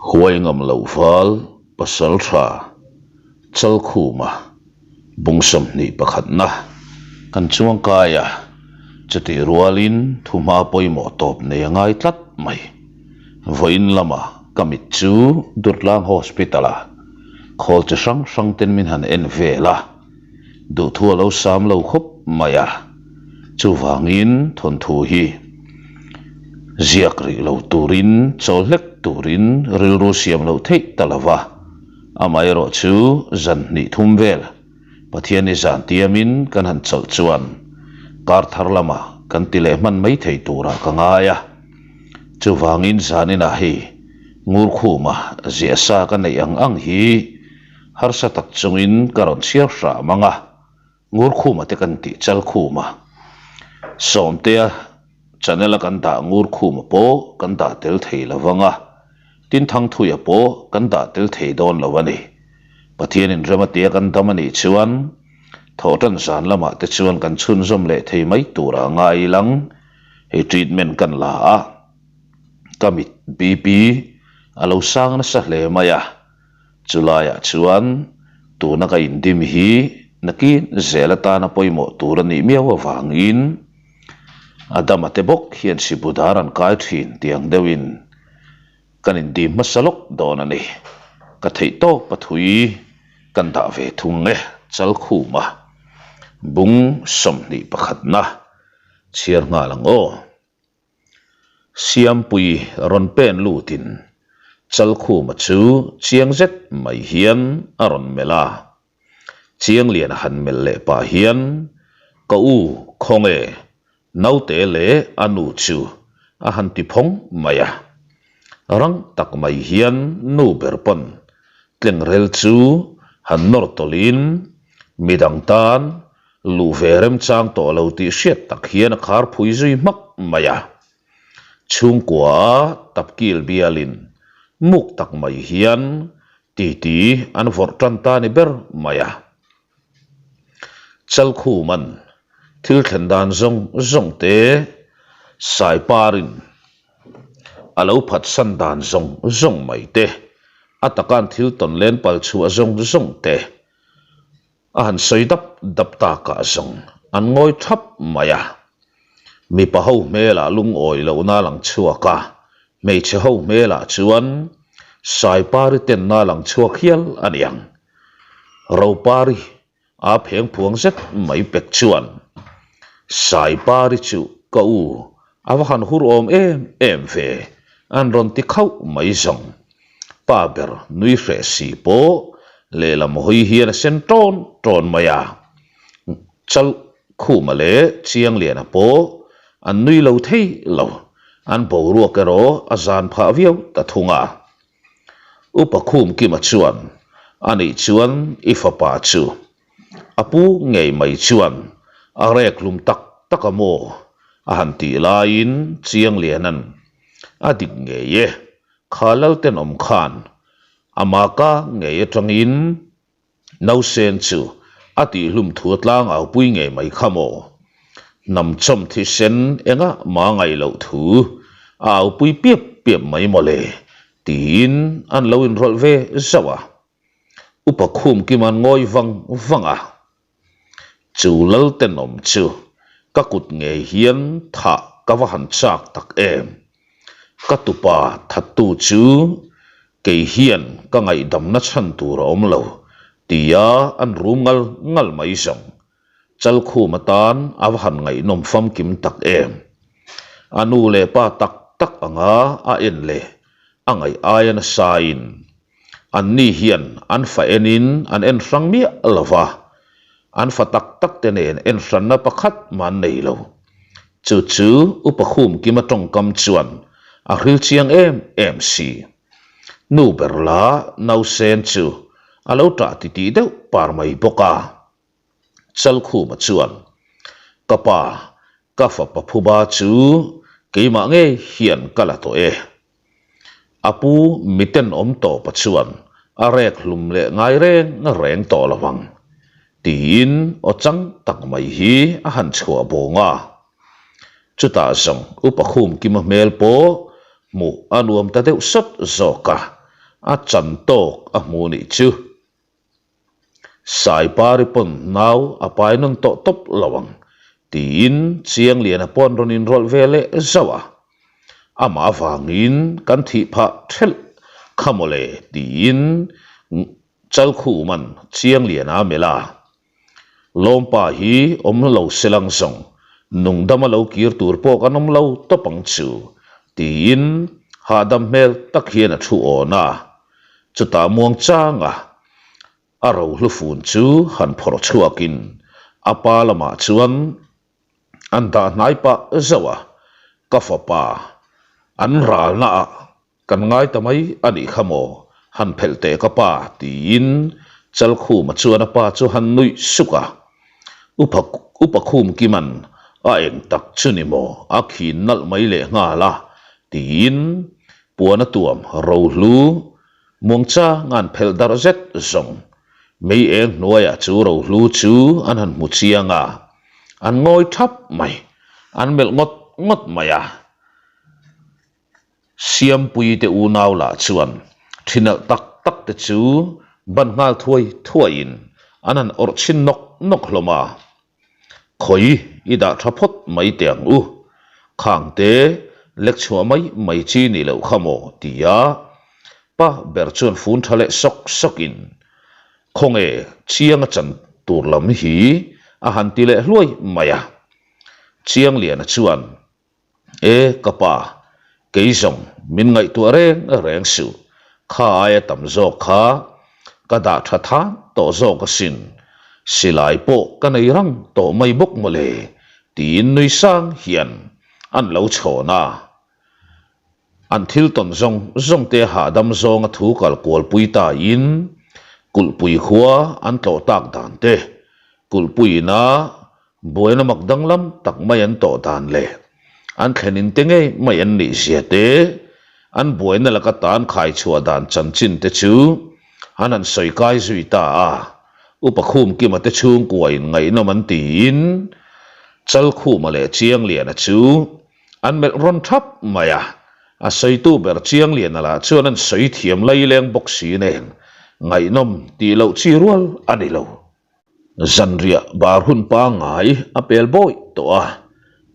huay ngam lo fal pasal tha chal khuma bungsom ni pakhat na kan chuang kaya chati rualin thuma poimo top ne ngai tlat mai voin lama kamit chu durlang hospitala khol che sang ten min han en vela du thua lo sam lo khop maya chu wangin thon thu hi ziak ri lo turin cholek turin rilru siam lo thei talawa amai ro chu zan ni thum vel pathian ni zan tiamin kan han chal chuan kar thar lama kan tile man mai thei tura kangaya chu wangin zanina hi ngur khuma zia sa kan nei ang hi har sa tak chungin karon siar sa manga ngur khuma te kan ti chal khuma somtea chanela kan da ngur khuma po kan da tel thei lawanga tin thang thuya po kan da tel thei don lawani pathian in ramatia kan damani chuan thotan san lama te chuan kan chun zom le thei mai tura ngai lang he treatment kan la a kamit bp alo sang na sa hle maya chulaya chuan tu na ka indim hi naki zelata na poimo turani miawa wangin adam atebok hian si budaran kai thin tiang dewin kan indim masalok donani ka thei to pathui kan da ve thung nge chal khuma bung som ni pakhat na chiar nga lang o siam pui ron pen lutin chal khuma chu chiang zet mai hian aron mela chiang lian han mel le pa hian ka u khonge naute le anu chu a han ti phong maya rang tak mai hian nu berpon tleng rel chu han nor tolin midang tan lu verem chang to lo ti hriat tak hian khar phui zui mak maya chung kwa tapkil bialin muk tak mai hian ti an vor tan ta ni ber maya chal khu man thil thlen dan zong te sai parin alo phat san dan zong mai te atakan thil ton len pal chu a zong te a han soi dap ta ka zong an ngoi thap maya mi pa ho mela lung oi lo na lang chuaka mei che ho mela chuan sai pari ten na lang chuak hial aniang ro pari a pheng phuang zet mai pek chuan sai pari chu ka u awa han hur om em ve an ron ti khau mai zong pa ber nui hre si po le lam hoi hian sen ton maya chal khu ma le chiang lian a po an nui lo thei lo an bo ru ka ro azan pha viau ta thunga upa khum ki ma chuan ani chuan ifa pa chu apu ngei mai chuan a rek lum tak amo a han ti lain chiang lianan adik nge ye khalal ten om khan amaka nge tangin nau sen chu ati lum thuatlang au pui nge mai khamo nam chom thi sen enga ma ngai lo thu au pui piep mai mole tin an lo in rol ve zawa upa khum ki man ngoi vanga chu lal ten om chu ka kut nge hian tha ka wa han chak tak em ka tupa thatu chu ke hian ka ngai dam na chan tu rom lo tia an rungal ngal mai song chal khu matan aw han ngai nom fam kim tak em anu le pa tak anga a en le angai ayan sain an ni hian an fa enin an en sang mi alwa an fa tak tenen en san na pakhat man nei lo chu upa khum ki ma tong kam chuan a hril chiang em si nu berla nau sen chu alo ta ti deuh par mai boka chal khu ma chuan kapa ka fa pa phuba chu keima nge hian kala to apu miten om to pa chuan a rek hlum le ngai reng to lawang tin o chang tak mai hi a han chua bonga chuta zong upa khum ki ma mel po mu anuam ta deuh sot zoka a chan tok a mu ni chu sai pari pon nau a pai non to top lawang tin chiang lian a pon ronin rol vele zawa ama wangin kan thi pha thel khamole tin chal khu man chiang lian a mela lompa hi om lo selang song nung dama lo kir tur po kanom lo to pang chu tin ha dam mel tak hian a thu ona chuta muang changa aro hlu fun chu han phor chuakin apa lama chuan anda nai pa zawa ka fa pa an ral na kan ngai tamai ani khamo han phelte ka pa tin chal khu ma chuan pa chu han nui suka upakhum kiman a eng tak chuni mo a khin nal mai le nga la tin puana tuam ro hlu mongcha ngan phel dar zet zong mei eng noya chu ro hlu chu an han mu chianga an ngoi thap mai an mel ngot maya siam pui te u naw la chuan thinal tak te chu ban ngal thuain an an or chin nok hloma khoi ida thapot mai tiang u khang te lek chua mai chi ni lo khamo tia pa ber chun fun thale sokin khong e chiang chan tur lam hi a han ti le hloi maya chiang lian chuan e kapa keizong min ngai tu reng su kha ai tam zo kha kada tha to zo ka sin silai po ka nei rang to mai bok mole tin nui sang hian an lo chona an thil ton zong te ha dam zong a thu kal kol pui ta in kul pui khua an to tak dan te kul pui na boina mak danglam tak mai an to dan le an thlenin tenge mai an ni sia te an boina la ka tan khai chua dan chan chin te chu an soi kai zui ta a upakhum ki ma te chung kuai ngai no man tin chal khu ma le chiang lian a chu an mel ron thap maya a soi tu ber chiang lian ala chuan an soi thiam lai leng bok si nen ngai nom ti lo chi rual ani lo zanria bar hun pa ngai a pel boy to a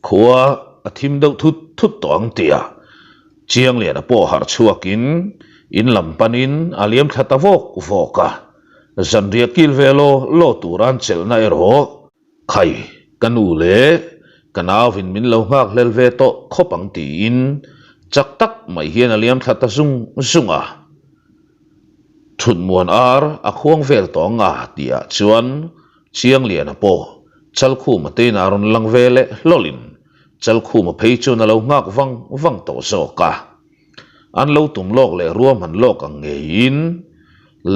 khua a thim deuh thut to ang tia chiang lian a po har chuakin in lampanin aliam thatavok voka zanria kil velo lo turan chel na ero khai kanu le kanawin min lo ngak lel ve to khopang ti in chak tak mai hian aliam thata zunga thun muan ar a khuang vel to nga tia chuan chiang lian a po chal khu ma te na ron lang vele lolin chal khu ma phei chu na lo ngak wang to zo ka an lo tum lok le ruam han lok ang ngein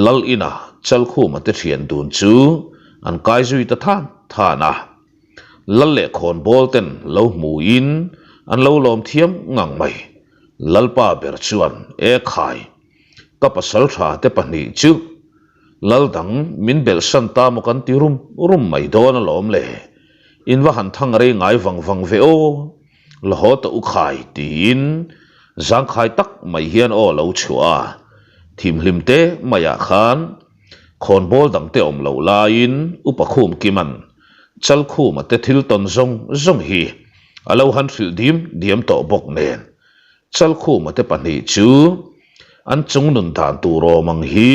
lal ina chal khu ma te thian dun chu an kai zui ta thana lal le khon bol ten lo mu in an lo lom thiam ngang mai lalpa ber chuan e khai ka pasal tha te pani chu lal dang min bel san ta mo kan ti rum mai don lom le in wa han thang re ngai wang ve o lo ho to u khai tin zang khai tak mai hian o lo chua thim hlim te maya khan khon bol dang te om lo la in upakhum kiman chal khu ma te thil ton zong hi alo han fil dim to bok nen chal khu ma te pani chu an chung nun dan tu ro mang hi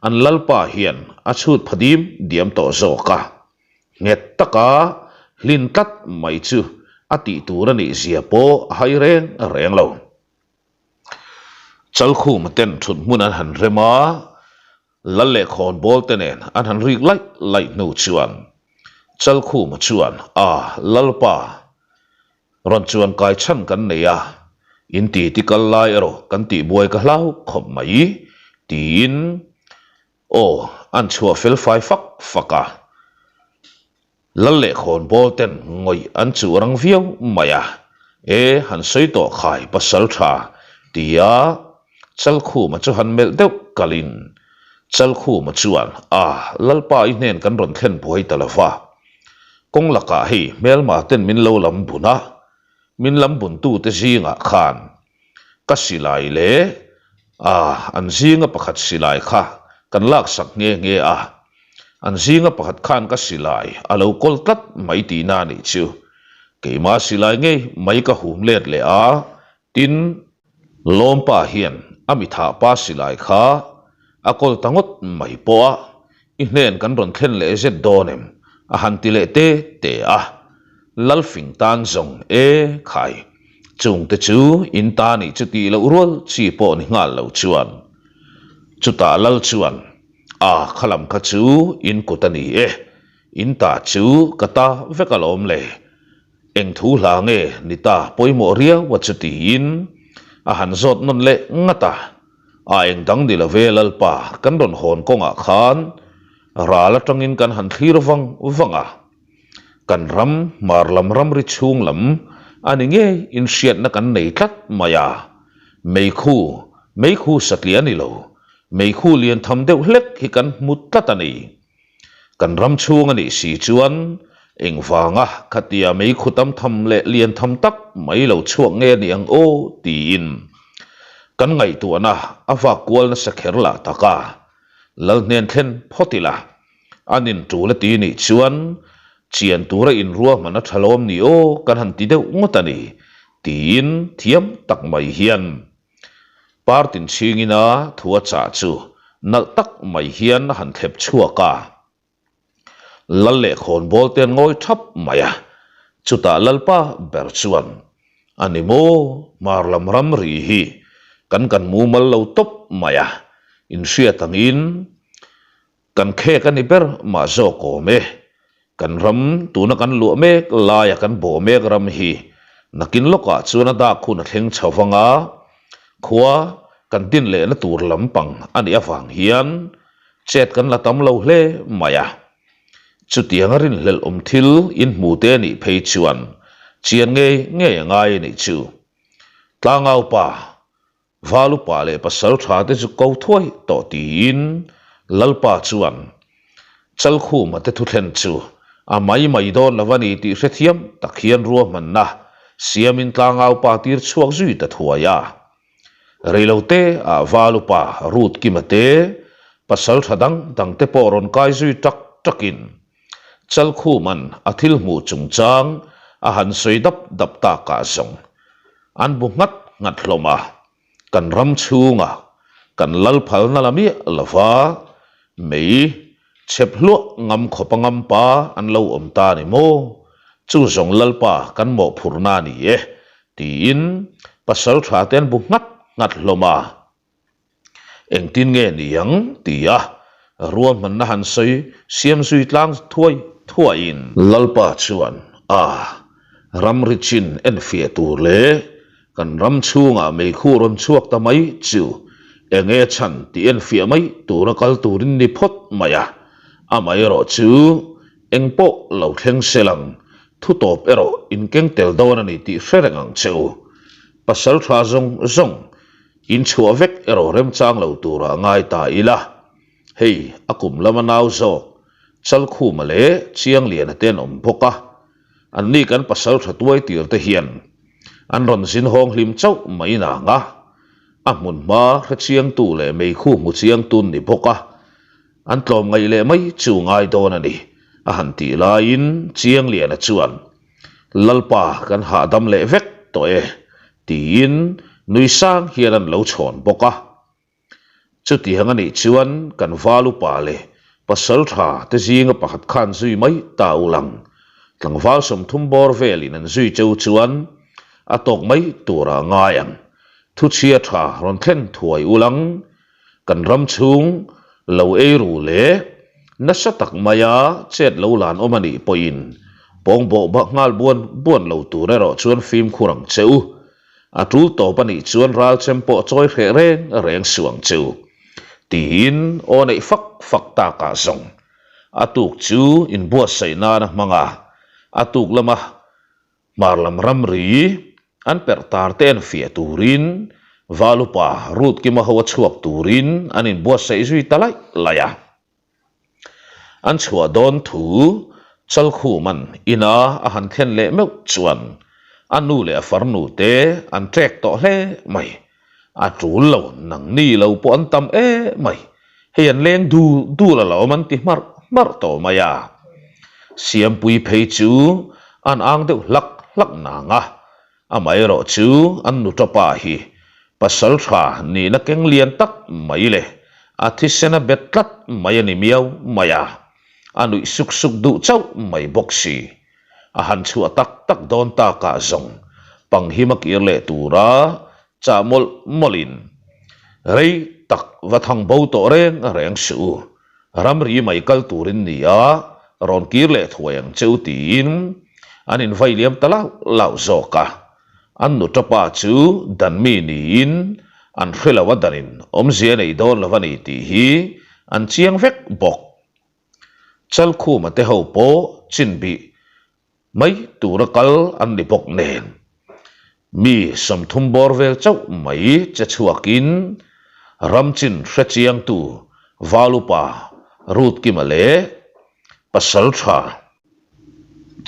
an lalpa hian a chut phadim diam to zo ka nget taka lin tat mai chu ati tur ani zia po hai reng lo chal khu ma ten thut mun an han rema lal le khon bol tenen an han rik lai no chuan chal khu ma chuan a lalpa ron chuan kai chan kan neya in ti kal lai ero kan ti buai ka hlau khom mai tin o an chua fel fai faka lal le khon bol ten ngoi an chu rang viau maya e han soi to khai pasal tha tia chal khu ma chu han mel deuh kalin chal khu ma chuan a lalpa i nen kan ron thlen buai talafa kong laka hi mel ma ten min lo lam buna min lam bun tu te zinga khan kasilai le an zinga pakhat silai kha kan lak sak nge an zinga pakhat khan ka silai alo kol tlat mai ti na ni chu keima silai nge mai ka hum let le tin lompa hian ami tha pa silai kha akol tangot mai po i hnen kan ron thlen le zet donem han ti le te lalfing tan zong khai chung te chu in ta ni chu ti lo rol chi po ni ngal lo chuan chu ta lal chuan khalam kha chu in kutani in ta chu kata vekalom le eng thu hla nge ni ta poimo ria wa chu ti in han zot non le ngata eng dang dil velal pa kan ron hon konga khan rala tangin kan han thlir wanga kan ram marlam ram ri chung lam ani nge in hriat na kan nei tlat maya mei khu satlian ni lo mei khu lian tham deuh hlek hi kan mut tlat ani kan ram chung ani si chuan eng wanga khatia mei khu tam tham le lian tham tak mai lo chuak nge ni ang o ti in kan ngai tu ana awa kwal na sakher la taka lal nen thlen photila anin tu la ti ni chuan chian tura in ruwa mana thalom ni kan han ti deuh ngotani tin thiam tak mai hian partin chingina thua cha chu nal tak mai hian han thlep chuaka lal le khon bol ten ngoi thap maya chuta lalpa ber chuan animo marlam ram ri hi kan mu mal lo top maya in sia tangin kan khe kan iber ma zo ko me kan ram tuna kan lu mek laya kan bo mek ram hi nakin loka chuna da khuna thleng chawanga khua kan tin le na tur lampang ani awang hian chet kan latam lo hle maya chutiang rin lel thil in mu te ni phei chuan chian nge ngai ni chu tlangau pa valu pa le pasal tha te chu ko thoi to tin lalpa chuan chal khu ma te thu thlen chu mai don lawani ti hrethiam takhian ruwa man na siamin tlangau pa tir chuak zui ta thuaya reilote valu pa rut kimate pasal thadang dangte poron kai zui takin chal khu man athil mu chungchang han soidap ta ka zong an bu ngat hloma kan ram chunga kan lal phal na lami lawa mei chep hlu ngam khopangam pa an lo om ta ni mo chu zong lalpa kan mo phurna ni tin pasal tha ten bu ngat hloma eng tin nge niang tia ruam man na han soi siam sui tlang thua in lalpa chuan ram richin en fia tur le kan ram chunga mei khu ron chuak ta mai chu enge chan ti en fia mai tura kal turin ni phot maya amai ro chu engpo lo thleng selang thu top ero in keng tel don ani ti hrerengang cheu pasal tha zong in chua vek ero rem chang lo tura ngai ta ila hei akum lama nau zo chal khu male chiang lian ten om boka an ni kan pasal tha tuai tir te hian an ron sin hong hlim chau mai na nga amun ma kha chiang tu le mei khu mu chiang tun ni boka an tlom ngai le mai chu ngai don ani han ti la in chiang lian a chuan lalpa kan ha dam le vek to tin nui sang hian an lo chhon boka chu ti hang ani chuan kan valu pa le pasal tha te zinga pakhat khan zui mai ta ulang tlangwal som thum bor velin an zui cheu chuan atok mai tura ngayang thu chia tha ron thlen thuai ulang kan ram chung lo ru le nasa tak maya chet lo lan omani poin pongbo ba ngal buan lo tura ro chuan phim khurang cheu atul to pani chuan ral chempo choi reng suang cheu tin onei fak ta ka zong atuk chu in bua saina na manga atuk lama marlam ramri an per tar ten fia turin valupa rut ki ma hawa chuak turin anin bua sai zui talai laya an chua don thu chal khu man ina a han thlen le meu chuan anu le farnu te an trek to hle mai a tru lo nang ni lo po an tam mai hian leng du la lo man ti mar to maya siam pui phei chu an ang deuh lak na nga amai ro chu an nu topa hi pasal tha ni na keng lian tak mai le athisena betlat mai ani miau maya anui suk du chau mai boxi a han chu tak don ta ka zong pang hi mak ir le tura cha molin rei tak wathang bo to reng su ram ri mai kal turin nia ron kir le thuang cheu tin anin vai liam tala lau zoka an nu topa chu dan mi ni in an khela wadarin om zia nei don lawani ti hi an chiang vek bok chal khu ma te ho po chin bi mai tura kal an ni bok nen mi som thum bor vel chau mai che chuakin ram chin hre chiang tu valupa rut ki male pasal tha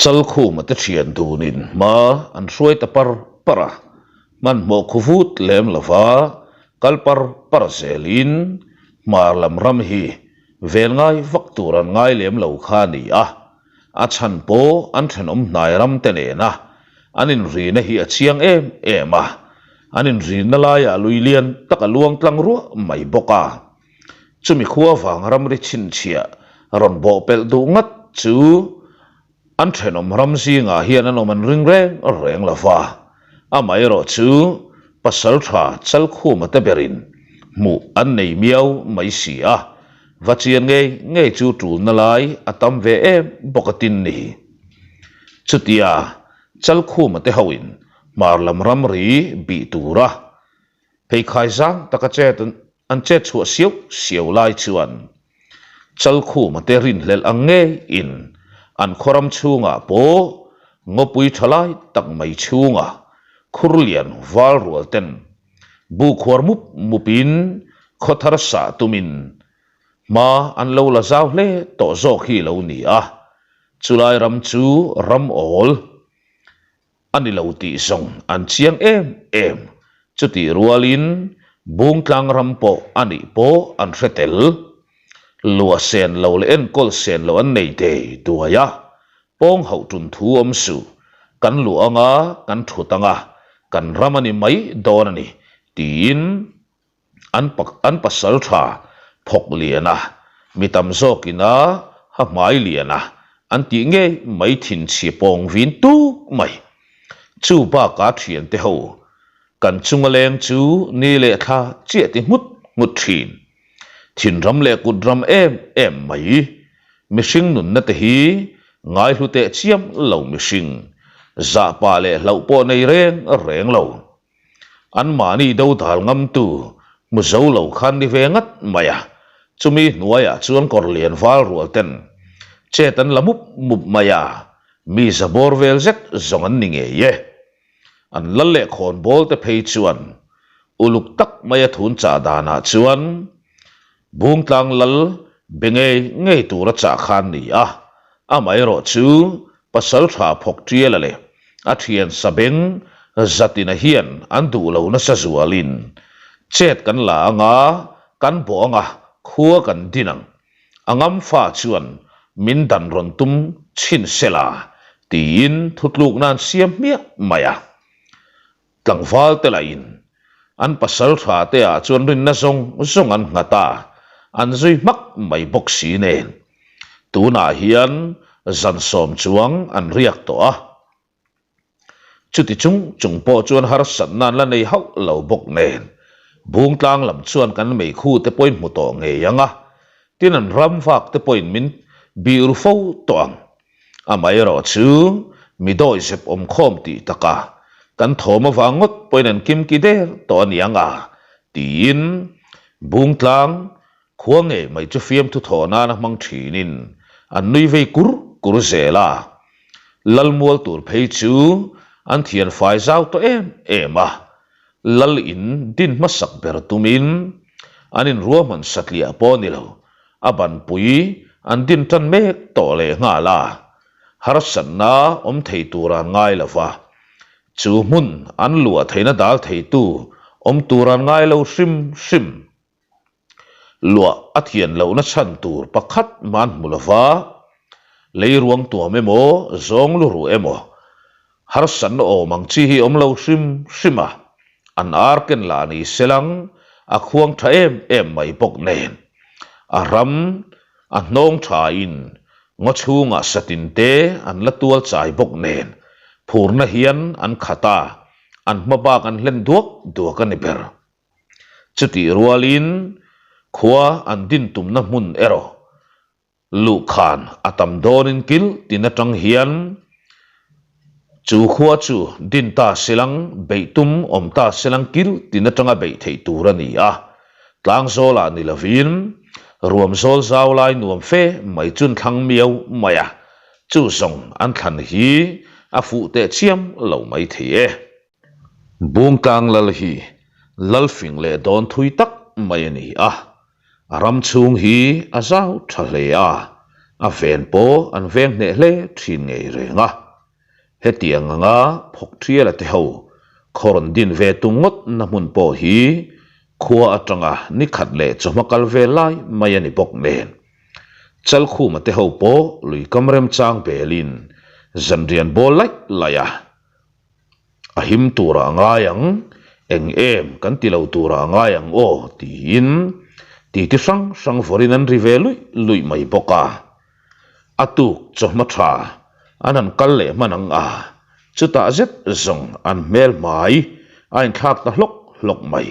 chal khu ma te thian dunin ma an hruai ta para man mo khuvut lem lova kalpar zelin mar lam ram hi vel ngai vak turan ngai lem lo kha ni a chan po an thenom nai ram te ne na anin ri na hi a chiang em anin ri na la ya lui lian taka luang tlang ru mai boka chumi khuwa wang ram ri chin chia ron bo pel du ngat chu an thenom ram si nga hian an oman ring reng lawa amai ro chu pasal tha chal khu ma te berin mu an nei miau mai si vachian nge chu tu na lai atam ve bokatin ni chutia chal khu ma te hoin marlam ram ri bi tura phei khai zang taka che an che chu siau lai chuan chal khu ma te rin hlel ange in an khoram chunga po ngopui thalai tak mai chunga khurlian wal rual ten bu khwar mupin khothar sa tumin ma an lo la zaw hle to zo khi lo ni chulai ram chu ram ol ani lo ti song an chiang em chuti rualin bung tlang ram po ani po an hretel lua sen lo le en kol sen lo an nei te tuaya pong hau tun thu om su kan lu anga kan thu tanga kan ramani mai donani tin an pasal tha phok liana mitam zokina ha mai liana an ti nge mai thin chi pong vin tu mai chu ba ka thian te ho kan chungaleng chu ni le tha che ti mut thin ram le kut ram em mai mishing nun na te hi ngai hlu te chiam lo mishing za pa le lo po nei reng lo an mani do dal ngam tu mu zo lo khan ni ve ngat maya chumi nuaya chuan kor lian wal rual ten chetan lamup mup maya mi zabor vel zet zong an ninge ye an lalle khon bol te phei chuan uluk tak maya thun cha dana chuan bung tlang lal benge ngei tura cha khan ni amai ro chu pasal tha phok triela le a thian sabeng zatina hian an du lo na sa zualin chet kan la anga kan bo anga khua kan dinang angam fa chuan min dan ron tum chin sela tin thutluk nan siam mia maya tlangwal te lain an pasal tha te chuan rin na zong an ngata an zui mak mai boxi nen tuna hian zan som chuang an riak to chuti chung po chuan har san nan la nei hau lo bok nen bung tlang lam chuan kan mei khu te point mu to nge yanga tin an ram fak te point min beautiful toang amai ro chu mi doi sep om khom ti taka kan thoma wangot point an kim ki der to anianga tin bung tlang khuange mai chu fiam thu thona na mang thinin an nui vei kur zela lalmual tur phei chu an thian fai zau to ema lal in din masak ber tumin anin ruaman satlia ponilo aban pui an din tan mek to le nga la harasan na om thei tura ngai lawa chu mun an lua theina dal thei tu turan ngai lo sim lua athian lo na chan tur pakhat man mulawa leiruang tua memo zong luru emo har san o mang chi hi lo sima an arken la ni selang a khuang tha em mai bok nen aram a hnong tha in ngo chunga satin te an la tual chai bok nen phurna hian an khata an mabak an len duak an ber chuti rualin khua an din tum na mun ero lu khan atam donin kil tinatang hian chu khua chu din ta silang beitum om ta silang kil tinatanga bei thei turani a tlang zola ni lavin ruam zol zawlai nuam fe mai chun thlang miau maya chu song an than hi a fu te chiam lo mai the bung tang lal hi lalfing le don thui tak mai ani a aram chung hi a zau thale a ven po an veng ne hle thin ngei renga hetiang nga phok thria la te ho khoron din ve tungot na mun po hi khua atanga ni khat le chomakal ve lai mai ani bok nen chal khu ma te ho po lui kamrem chang belin zanrian bol lai laya ahim tura ngayang eng em kan tilo tura ngayang o tin ti sang forinan rivelui lui mai boka atuk choma tha anan kalle manang a chuta zet zong an mel mai ain thak ta hlok mai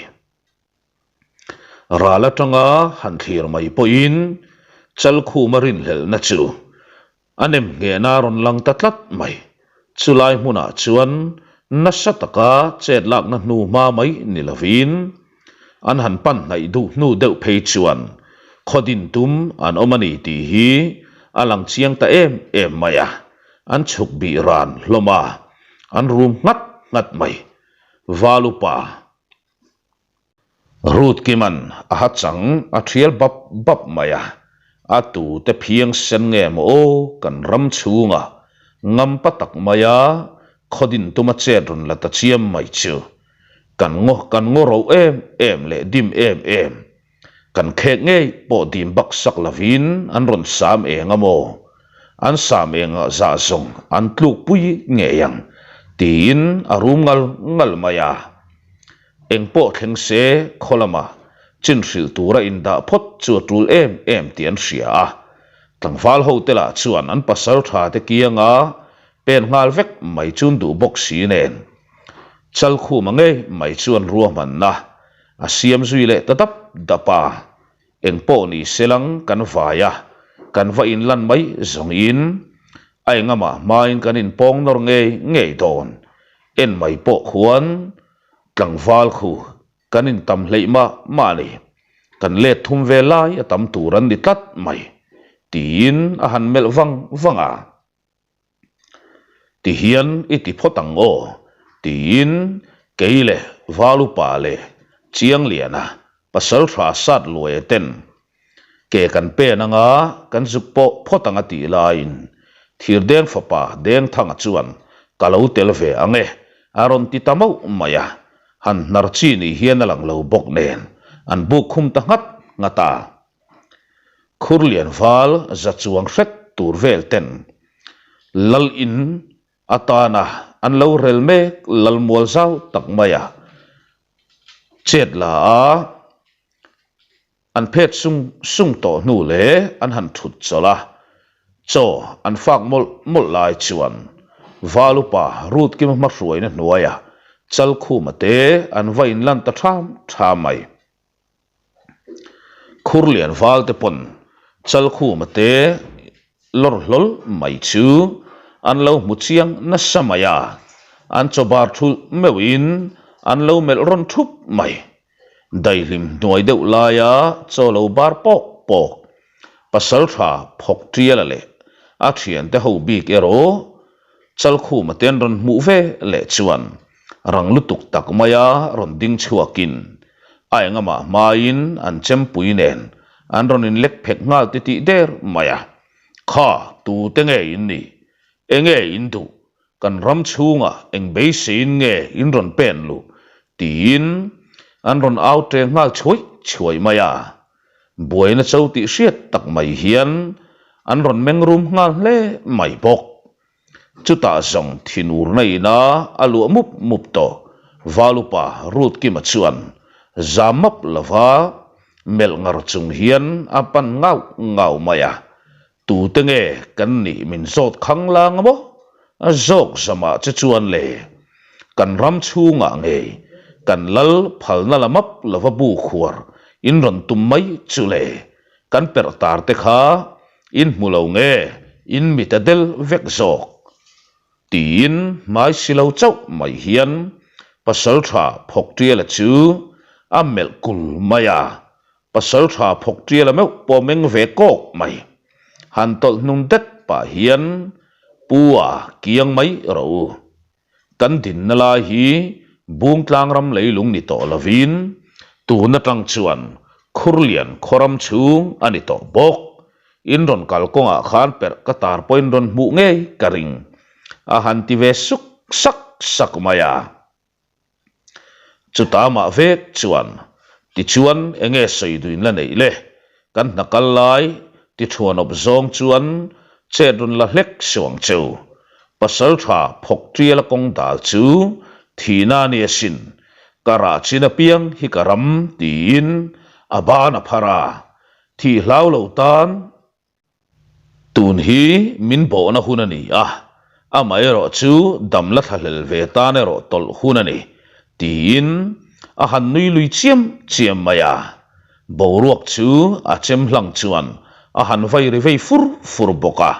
rala tanga han thir mai poin chal khu marin hel na chu anem nge na ron lang tatlat mai chulai huna chuan nasataka chet lak na nu ma mai nilavin an han pan nai du nu deuh phei chuan khodin tum an omani ti hi alang chiang ta em maya an chuk bi ran hloma an rum ngat mai valupa rut kiman a hachang a thial bap maya atu te phiang sen nge mo kan ram chunga ngam patak maya khodin tuma cherun la ta chiam mai chu kan ngo ro em le dim em kan khek nge po dim bak sak lavin an ron sam engamo an sam enga za zong an tluk pui nge yang tin arum ngal maya engpo theng se kholama chin hril tura in da phot chu tul em tian hria tlangwal ho tela chuan an pasal tha te kianga pen ngal vek mai chun du bok si nen chal khu mange mai chuan ruam man na asiam zui le tatap dapa engpo ni selang kan vaya kan va in lan mai zong in ai ngama main kanin pong nor nge don en mai po khuan tlangwal khu kanin tam hleima mani kan le thum ve lai atam turan ni tlat mai tin a han mel wanga ti hian iti photang o tin keile valu pale chiang liana pasal thra sat lue ten ke kan pe nanga kan zukpo photanga ti lain thir deng fapa deng thanga chuan kalau tel ve ange aron ti tamau maya han narchi ni hian alang lo bok nen an bu khum ta ngata khurlian val za chuang hret tur vel ten lal in atana an lo rel mek lal mual zau tak maya chet la an phet sung to nu le an han thut chola cho an fak mol lai chuan valupa rut kim ma hruai na hnuaya chal khu mate an vain lan ta tham mai khurlian val te pon chal khu mate lor hlol mai chu an lo mu chiang na samaya an chobar thul mewin an lo mel ron thup mai dailim noi deuh laya cholo bar pok pasal tha phok triala le a thian te ho bik ero chal khu maten ron mu ve le chuan rang lutuk tak maya ron ding chuakin ai ngama main an chem puinen an ron in lek phek ngal ti der maya kha tu te nge in ni enge in du kan ram chunga eng be sin nge in ron pen lu tin an ron out te nga chuai maya buai na chau ti hriat tak mai hian an ron mengrum nga hle mai bok chuta zong thinur nei na alu mup to valupa rut ki ma chuan zamap lava mel ngar chung hian apan ngau maya tu tenge kan ni min zot khang lang mo a zok sama che chuan le kan ram chunga nge kan lal phalna lamap lava bu khuar in ron tum mai chule kan per tar te kha in mulo nge in mitadel vek zok tin mai silo chau mai hian pasal tha phok triala chu amel kul maya pasal tha phok triala me pomeng ve kok mai han tol nung det pa hian puwa kiang mai ro kan din nala hi bung tlang ram leilung ni to lavin tu na tang chuan khurlian khoram chung ani to bok in ron kalkonga khan per katar point ron mu nge karing a han ti ve suk sak maya chuta ma vek chuan ti chuan enge soiduin la nei le kan nakal lai ti thuan op zong chuan che run la hlek suang cheu pasal tha phok trial kong dal chu thina ni sin kara china piang hi karam tin abana phara thi hlau lo tan tun hi min bo na hunani amai ro chu damla thalel ve ta ne ro tol hunani tin a han nui lui chiam maya boruak chu a chem hlang chuan a han vai ri vei fur boka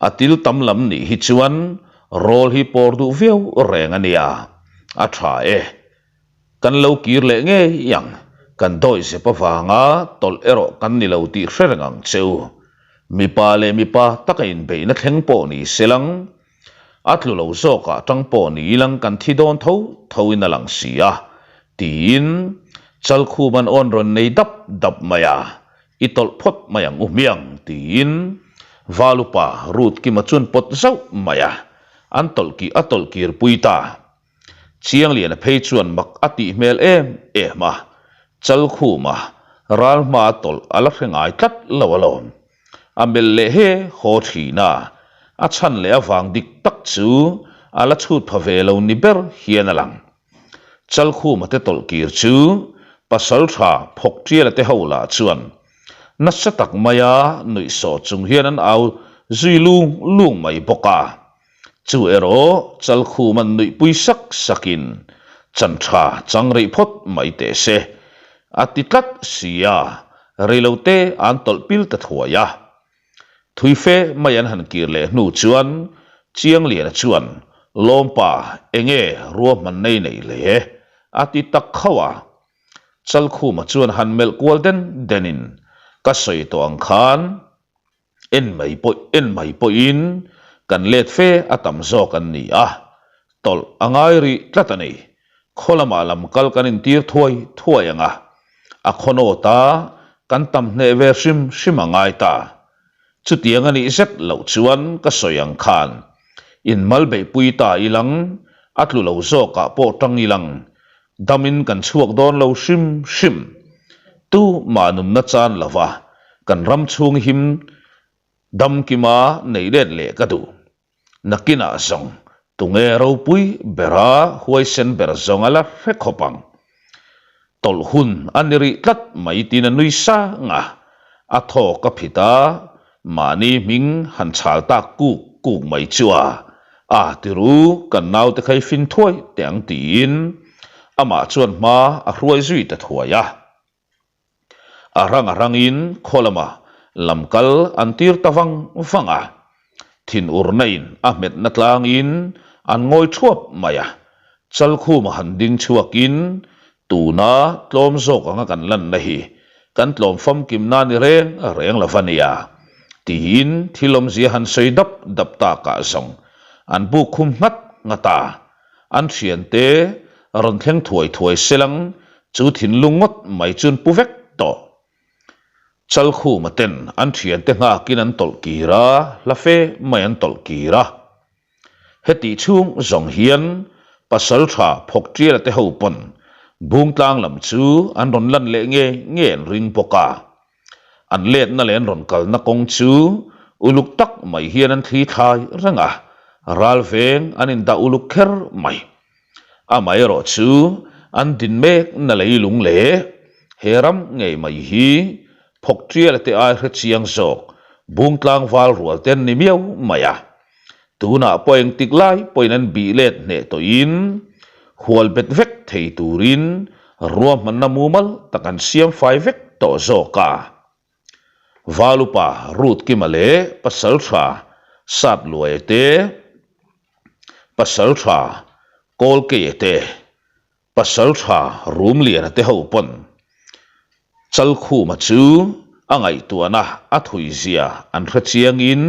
atil tamlam ni hi chuan rol hi por du veu reng ania a tha kan lo kir le nge yang kan doi se pa wanga tol ero kan ni lo ti hrengang cheu mi pa takain be na thleng po ni selang atlu lo zoka tang po ni lang kan thi don tho in lang sia tin chal khu ban on ron nei dap maya itol phot mayang umiang tin valupa rut ki machun pot zau maya atol kir puita chiang lian phei chuan mak ati mel ma chal khu ma ral ma tol ala hrengai tat lawalom amel le he ho thina a chan le awang dik tak chu ala chut phavelo ni ber hian alang chal khu ma te tol kir chu pasal tha phok triala te hola chuan nasa tak maya nui so chung hian an au zui lung mai boka chu ero chal khu man nui pui sakin chan tha chang rei phot mai te se atitlat sia reilote an tol pil ta thuaya thui fe mayan han kir le nu chuan chiang lian chuan lompa enge ruam man nei le ati tak khawa chal khu ma chuan han mel golden denin ka soi to ang khan en mai po in kan let fe atam zo kan ni tol angai ri tlatani kholama lam kal kanin tir thuai anga a khono ta kan tam ne ve sim angai ta chu tiang ani zet lo chuan ka soyang khan in malbe puita ilang atlu lo zo ka po tang ilang damin kan chuak don lo sim tu manum na chan lava kan ram chung him dam kima nei le ka du nakina zong tunge ro pui bera huai sen ber zong ala rekhopang tol hun aniri tlat mai tin nui sa nga atho ka phita mani ming han chal ta ku mai chua tiru kan nau te khai fin thoi teng tin ama chuan ma a hruai zui ta thuaya arang in kholama lamkal antir tawang wanga thin urnain ahmet natlang in an ngoi thuap maya chal khu ma han ding chuakin tuna tlom zok anga kan lan nahi kan tlom fam kim na ni reng lavania tin thilom zia han sei dap ta ka song an bu khum ngata an thian te ron thleng thuai selang chu thin lungot mai chun puvek to chal khu maten an thian te nga kin an tol kira la fe mai an tol kira heti chung zong hian pasal tha phok trial te ho pon bung tlang lam chu an ron lan le nge ring poka an let na len ron kal na kong chu uluk tak mai hian an thli thai ranga ral veng anin da uluk kher mai amai ro chu an din mek na leilung le heram ngei mai hi phok trial te ai hre chiang zok bung tlang wal rual ten ni miau maya tuna poeng tiklai poinan bi let ne to in hual bet vek thei turin ruam man na mumal takan siam fai vek to zoka valupa rut kimale pasal tha sat luai te pasal tha kol ke te pasal tha room lian te ho pon chal khu ma chu angai tuana athui zia an thra chiang in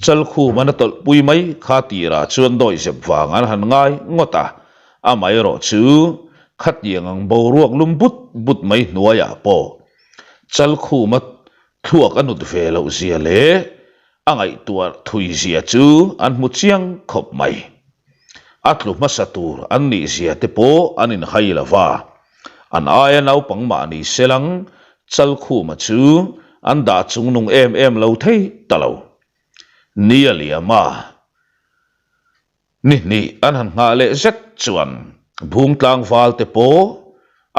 chal khu man tol pui mai kha tira chuan doi sep wang an han ngai ngota amai ro chu khat yang ang bo ruak lum but mai nuaya po chal khu ma thuak anut ve lo zia le angai tua thui zia chu an mu chiang khop mai atlu masatur an ni zia te po anin hailawa an aya nau pangma ni selang chal khu ma chu an da chung nung em lo thei talo nia liama ni an han nga le zet chuan bung tlang wal te po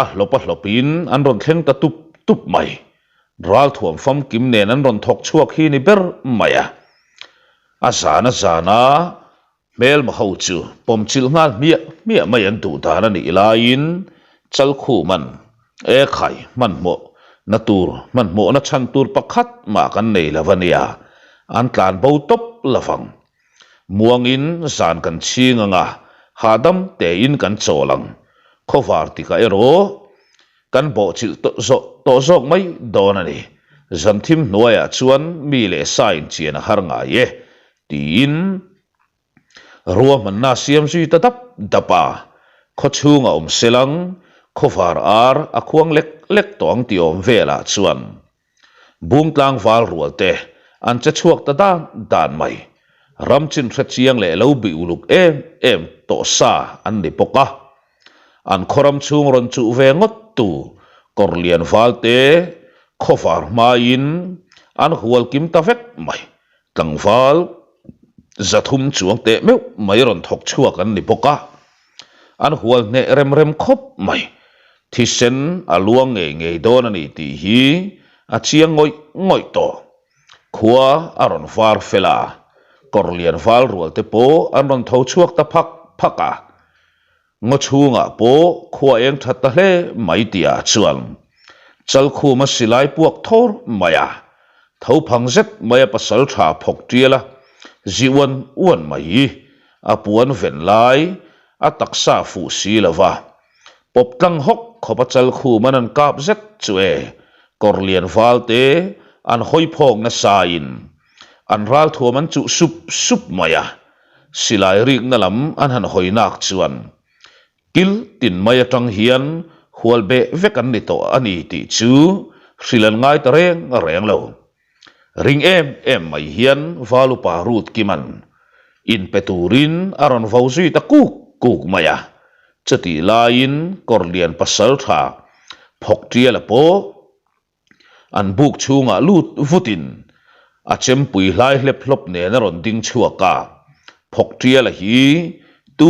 a hlopin an ron thleng ta tup mai ral thuam fam kim nen an ron thok chuak hi ni ber maya azana mel ma ho chu pom chil ngal mia mai an tu ta na ni lain chal khu man e khai man mo natur man mo na chan tur pakhat ma kan nei lavania an tlan bo top lavang muangin zan kan chinganga hadam te in kan cholang khowar tika ero kan bo chil to zok mai donani zanthim noya chuan mi le sain chian har nga ye tin ruam na siam sui tatap dapa khochunga selang khowar ar akhuang lek tong tiom vela chuan bung tlang wal rualte an cha chuak ta dan mai ramchin thra chiang le lo bi uluk em to sa an ni poka an khoram chung ron chu ve ngot tu korlian valte khowar main an hual kim ta vek mai tlangwal zathum chuang te meu mai ron thok chuak an ni poka an hual ne rem khop mai thisen aluang nge don ani ti hi a chiang ngoi to khua aron far fela korlian fal rual te po an ron tho chuak ta phaka ngo chunga po khua eng thatta hle mai tia chuan chal khu ma silai puak thor maya tho phang zet maya pasal tha phok tiala jiwan uan mai apuan ven lai a taksa fu silawa pop tlang hok khopa chal khu manan kap zet chue korlian valte an hoi phok na sain an ral thuaman chu sup maya silai rik na lam an han hoi nak chuan kil tin maya tang hian hual be vekan ni to ani ti chu hrilan ngai ta reng lo ring em mai hian valupa rut kiman in peturin aron vauzui ta kuk maya chati lain korlian pasal tha phok tiala po an buk chunga lut vutin a chempui hlai hlep hlop ne na ron ding chuaka phok tiala hi tu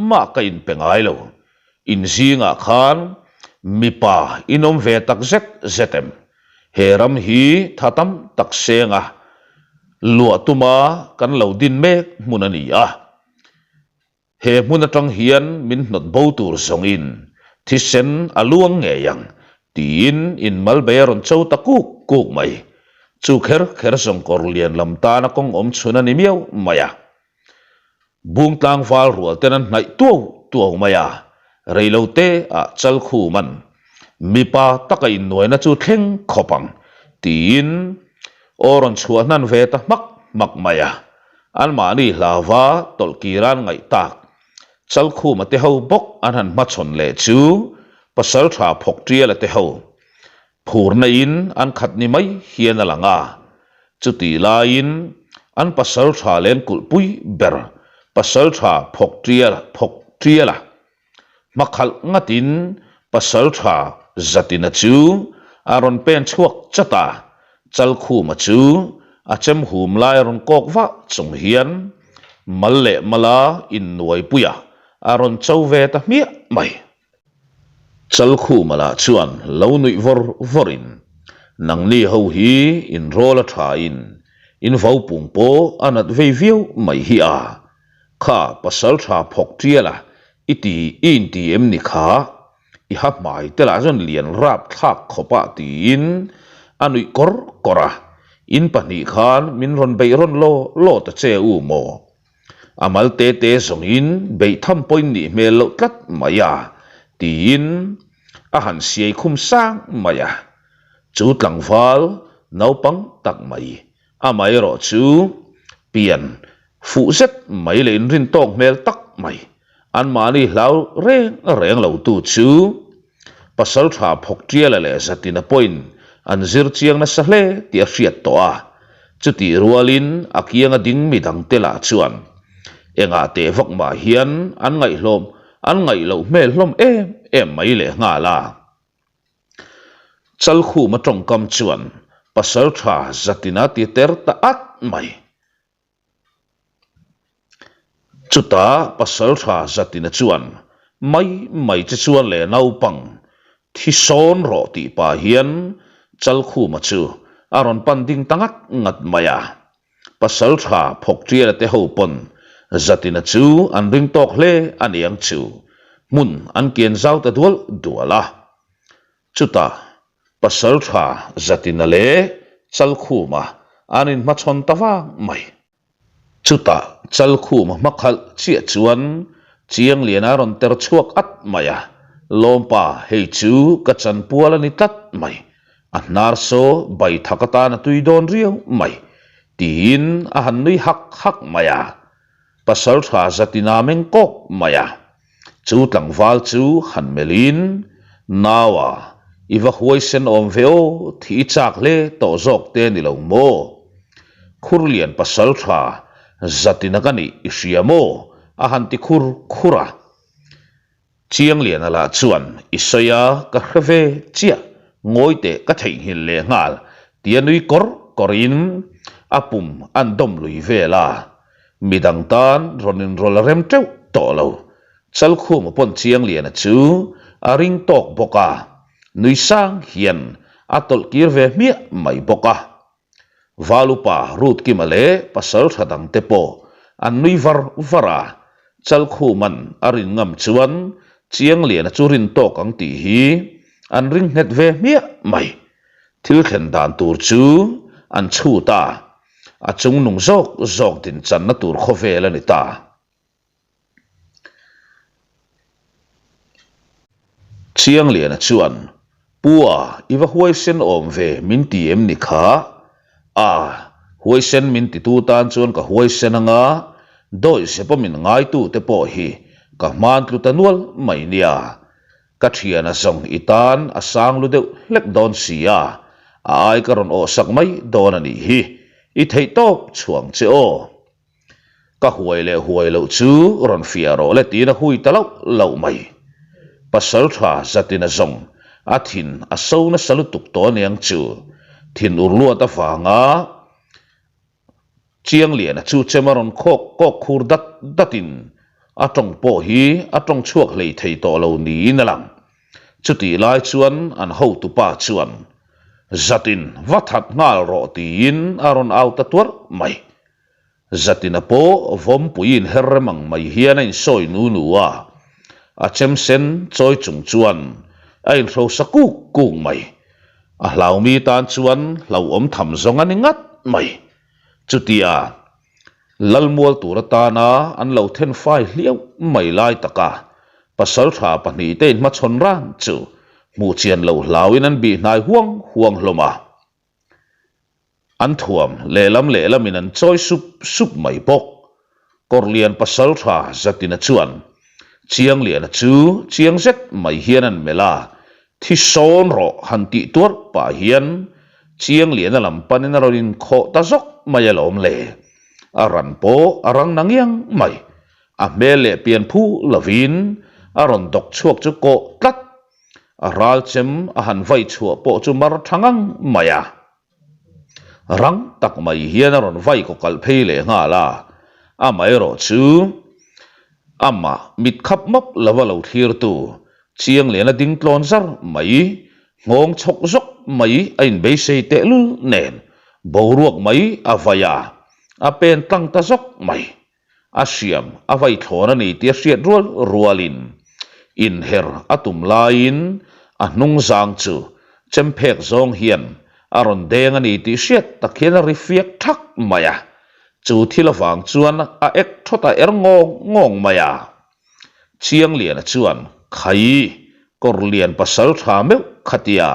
ma ka in pengai lo in zinga khan mipa inom ve tak zetem heram hi thatam taksenga lua tuma kan lo din mek munani a he munatang hian min not botur songin thisen aluang nge yang tin in malberon chau takuk mai chu kher song korlian lamta na kong om chuna ni miau maya bung tlang wal rual tenan nai tu maya reilote a chal khu man mipa takai noina chu thleng khopang tin oron chua nan ve ta mak maya an mani hlawa tolkiran ngai tak chal khu ma te ho bok an han ma chon le chu pasal tha phok triala te ho phur na in an khat ni mai hian alanga chuti lain an pasal tha len kulpui ber pasal tha phok triala makhal ngatin pasal tha zatina chu aron pen chuak chata chal khu ma chu achem hum lai ron kok wa chung hian malle mala in nuai puya aron chauve ta mi mai chal khu mala chuan lo nui vorin nang ni ho hi in rola tha in vau pung po anat ve viu mai hi a kha pasal tha phok tiala iti in ti em ni kha i hap mai te la zon lian rap thak khopa tin anui kora in pani khan min ron bei ron lo ta che u mo amal te song in bei tham point ni me lo tlat maya tin a han siai khum sang maya chu tlang wal nau pang tak mai amai ro chu pian phụ zet mai le rin tok mel tak mai an mani lau reng lo tu chu pasal tha phok tiala le satina point an zir chiang na sahle ti a hriat to a chuti rualin akianga ding mi dang tela chuan enga te vok ma hian an ngai lo mel hlom em mai le nga la chal khu ma tong kam chuan pasal tha zatina ti ter ta at mai chuta pasal tha zatina chuan mai che chuan le nau pang thi son ro ti pa hian chal khu ma chu aron panding tangak ngat maya pasal tha phok tiala te ho pon zatina chu an ring tok hle aniang chu mun an kian zau ta duala chuta pasal tha zatina le chal khu ma anin ma chon tawa mai chuta chal khu ma makhal chia chuan chiang liana ron ter chuak at maya lompa hei chu ka chan puala ni tat mai anar so bai thakata na tuidon riau mai tin a han nui hak maya pasal tha zatina meng kok maya chu tlangwal chu han melin nawa iwa huaisen om veo thi chak le to zok te ni lo mo khurlian pasal tha zatina kani isiamo a han ti khura chiang lian ala chuan isaya ka hreve chia ngoi te ka thei hin le ngal tianui korin apum andom lui vela midang tan ronin rolarem teu to lo chal khum pon chiang lian chu aring tok boka nui sang hian atol kirve mi mai boka valupa rut kimale pasal thadang tepo an nui vara chal khuman arin ngam chuan chiang lian churin tok ang ti hi an ring het ve mi mai thil khen dan tur chu an chu ta a chung nung zok din chan na tur khovel ani ta chiang lian chuan puwa iwa huaisen om ve min ti em ni kha a huaisen min ti tu tan chuan ka huaisen anga doi sepo min ngai tu te po hi ka man tlu tanual mai nia ka thiana zong itan asang lu deuh lek don sia ai karon o sak mai don ani hi i thei top chuang che o ka huai lo chu ron fiaro le tina hui talo lo mai pasal tha zatina zong athin aso na salutuk to niang chu thin urlua ta fanga chiang lian chu chemaron khok khur datin atong po hi atong chuak lei thei to lo ni na lang chuti lai chuan an ho tu pa chuan zatin wathat ngal ro tin aron au ta tur mai zatina po vom puin herremang mai hian in soi nuwa achem sen choi chung chuan ai ro saku kung mai a hlaumi tan chuan lau om tham zong ani ngat mai chutia lalmual turata na an lo then fai hliau mai lai taka pasal tha pani te ma chon ran chu mu chian lo hlawin an bi nai huang hloma an thuam lelam in an choi sup mai bok korlian pasal tha zatina chuan chiang lian chu chiang zet mai hian an mela thi son ro han ti tur pa hian chiang lian lam panin roin kho ta zok mai alom le aran po arang nangyang mai a mele pian phu lovin aron dok chuak chu ko tlat ral chem a han vai chua po chu mar thangang maya rang tak mai hian aron vai ko kal phei le nga la a mai ro chu ama mit khap map lawa lo thir tu chiang le na ding tlon zar mai ngong chok zok mai ain be sei te lu nen boruak mai avaya a pen tang ta zok mai asiam avai thona ni tia hriat rual rualin in her atum lain a hnung zang chu chemphek zong hian aron deng ani ti hriat takhian a rifiak thak maya chu thilawang chuan a ek thota er ngong maya chiang lian chuan khai kor lian pasal tha meu khatia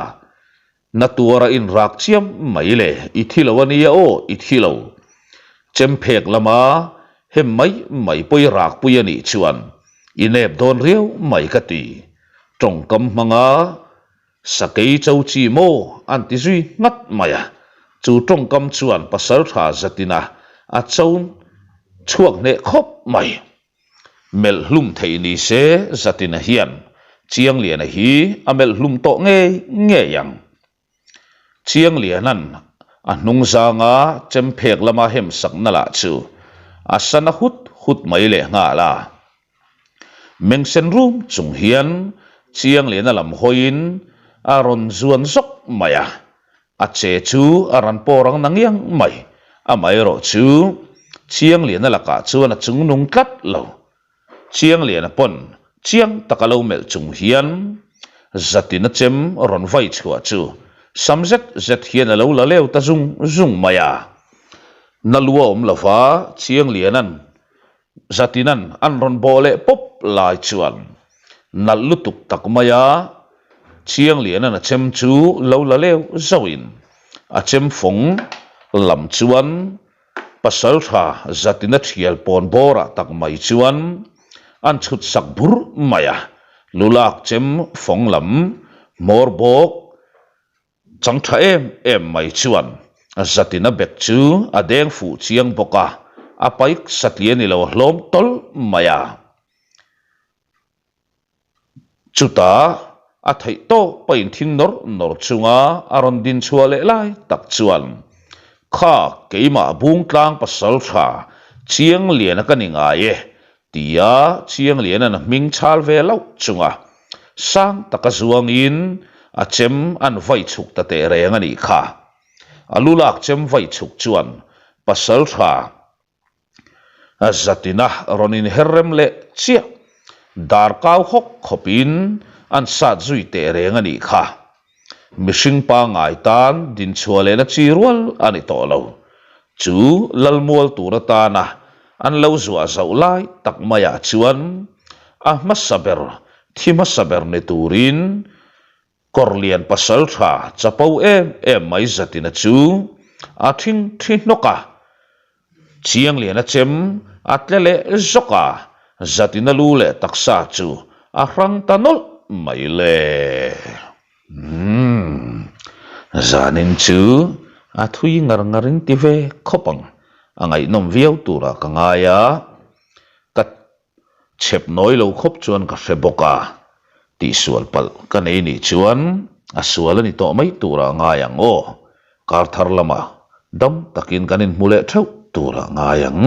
natura in rak chiam mai le i thilawani o i thilo chemphek lama hem mai poi rak pui ani chuan inep don riau mai kati tongkam manga sakei chau chi mo anti zui ngat maya chu tongkam chuan pasal tha zatina a chaun chuak ne khop mai mel hlum thei ni se zatina hian chiang lian a hi amel hlum to nge yang chiang lianan a hnung zanga chemphek lama hem sakna la chu asana hut mai le nga la mengsen room chung hian chiang lian lam hoin aron zuan zok maya a che chu aran porang nangyang mai a mai ro chu chiang lian la ka chuan a chung nung tlat lo chiang lian a pon chiang takalo mel chung hian zatina chem ron vai chua chu samzet zet hian alo la leu ta zung maya naluom lova chiang lianan zatinan an ron bole pop lai chuan nalutuk tak maya chiang lianan a chem chu lo la leu zoin a chem phong lam chuan pasal tha zatina thial pon bora tak mai chuan an chut sak bur maya lulak chem phong lam mor bok chang tha em mai chuan zatina bek chu adeng fu chiang boka apaik satliani lo hlom tol maya chuta a thei to pain thing nor chunga aron din chuale lai tak chuan kha keima bung tlang pasal tha chiang lian ka ninga ye tia chiang lian an ming chal ve lo chunga sang takazuang in a chem an vai chuk ta te reng ani kha alulak chem vai chuk chuan pasal tha azatina ronin herrem le chia dar kaw khok khopin an sat zui te reng ani kha mishing pa ngai tan din chuale na chi rual ani to lo chu lalmual turata na an lo zua zau lai tak maya chuan a masaber ne turin korlian pasal tha chapau em mai zatina chu a thing noka chiang lian a chem atlele zoka zatina lu le taksa chu a rang tanol mai le zanin chu a thui ngarin tive khopang angai nom viau tura kangaya kat chep noi lo khop chuan ka feboka ti sual pal kanei ni chuan asual ni to mai tura ngayang o kar thar lama dam takin kanin mule thau tura ngayang